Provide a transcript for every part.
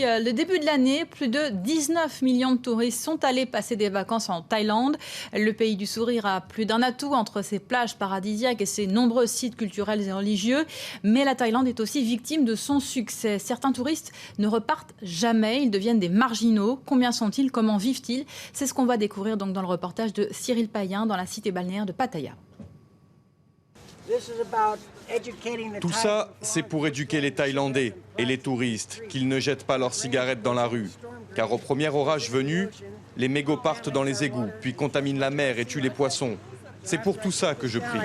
Le début de l'année, plus de 19 millions de touristes sont allés passer des vacances en Thaïlande. Le pays du sourire a plus d'un atout entre ses plages paradisiaques et ses nombreux sites culturels et religieux. Mais la Thaïlande est aussi victime de son succès. Certains touristes ne repartent jamais, ils deviennent des marginaux. Combien sont-ils? Comment vivent-ils? C'est ce qu'on va découvrir donc dans le reportage de Cyril Payen dans la cité balnéaire de Pattaya. Tout ça, c'est pour éduquer les Thaïlandais et les touristes, qu'ils ne jettent pas leurs cigarettes dans la rue. Car au premier orage venu, les mégots partent dans les égouts, puis contaminent la mer et tuent les poissons. C'est pour tout ça que je prie.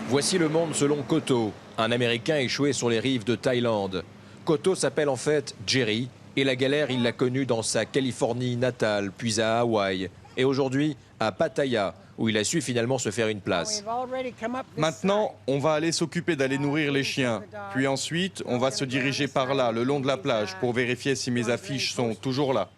Voici le monde selon Koto, un Américain échoué sur les rives de Thaïlande. Koto s'appelle en fait Jerry. Et la galère, il l'a connue dans sa Californie natale, puis à Hawaï, et aujourd'hui à Pattaya, où il a su finalement se faire une place. Maintenant, on va aller s'occuper d'aller nourrir les chiens. Puis ensuite, on va se diriger par là, le long de la plage, pour vérifier si mes affiches sont toujours là.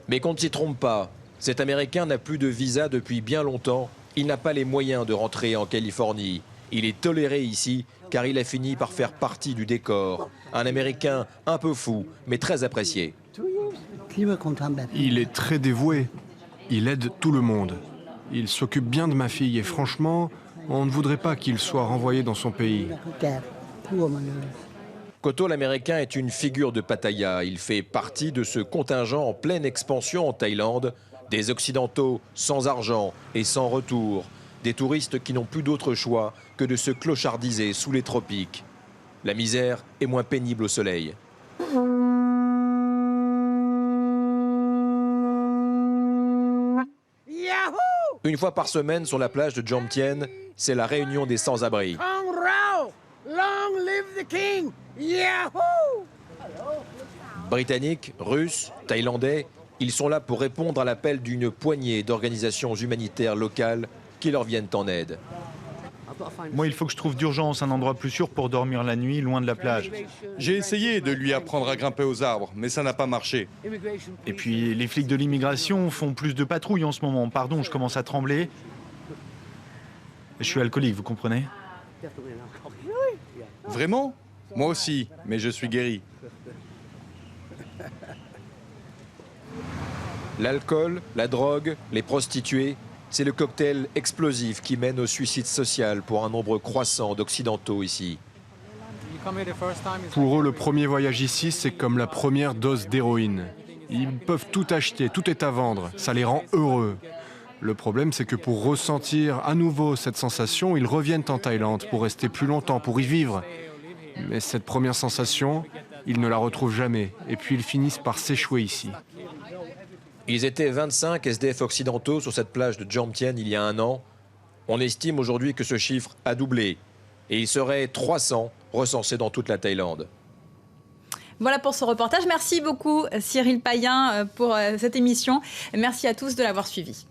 Mais qu'on ne s'y trompe pas, cet Américain n'a plus de visa depuis bien longtemps. Il n'a pas les moyens de rentrer en Californie. Il est toléré ici car il a fini par faire partie du décor. Un Américain un peu fou, mais très apprécié. Il est très dévoué. Il aide tout le monde. Il s'occupe bien de ma fille et franchement, on ne voudrait pas qu'il soit renvoyé dans son pays. Koto, l'Américain, est une figure de Pattaya. Il fait partie de ce contingent en pleine expansion en Thaïlande. Des Occidentaux sans argent et sans retour. Des touristes qui n'ont plus d'autre choix que de se clochardiser sous les tropiques. La misère est moins pénible au soleil. Une fois par semaine sur la plage de Jomtien, c'est la réunion des sans-abri. Britanniques, Russes, Thaïlandais, ils sont là pour répondre à l'appel d'une poignée d'organisations humanitaires locales qui leur viennent en aide. Moi, il faut que je trouve d'urgence un endroit plus sûr pour dormir la nuit, loin de la plage. J'ai essayé de lui apprendre à grimper aux arbres, mais ça n'a pas marché. Et puis, les flics de l'immigration font plus de patrouilles en ce moment. Pardon, je commence à trembler. Je suis alcoolique, vous comprenez? Vraiment? Moi aussi, mais je suis guéri. L'alcool, la drogue, les prostituées, c'est le cocktail explosif qui mène au suicide social pour un nombre croissant d'Occidentaux ici. Pour eux, le premier voyage ici, c'est comme la première dose d'héroïne. Ils peuvent tout acheter, tout est à vendre, ça les rend heureux. Le problème, c'est que pour ressentir à nouveau cette sensation, ils reviennent en Thaïlande pour rester plus longtemps, pour y vivre. Mais cette première sensation, ils ne la retrouvent jamais, et puis ils finissent par s'échouer ici. Ils étaient 25 SDF occidentaux sur cette plage de Jomtien il y a un an. On estime aujourd'hui que ce chiffre a doublé. Et il serait 300 recensés dans toute la Thaïlande. Voilà pour ce reportage. Merci beaucoup Cyril Payen pour cette émission. Merci à tous de l'avoir suivi.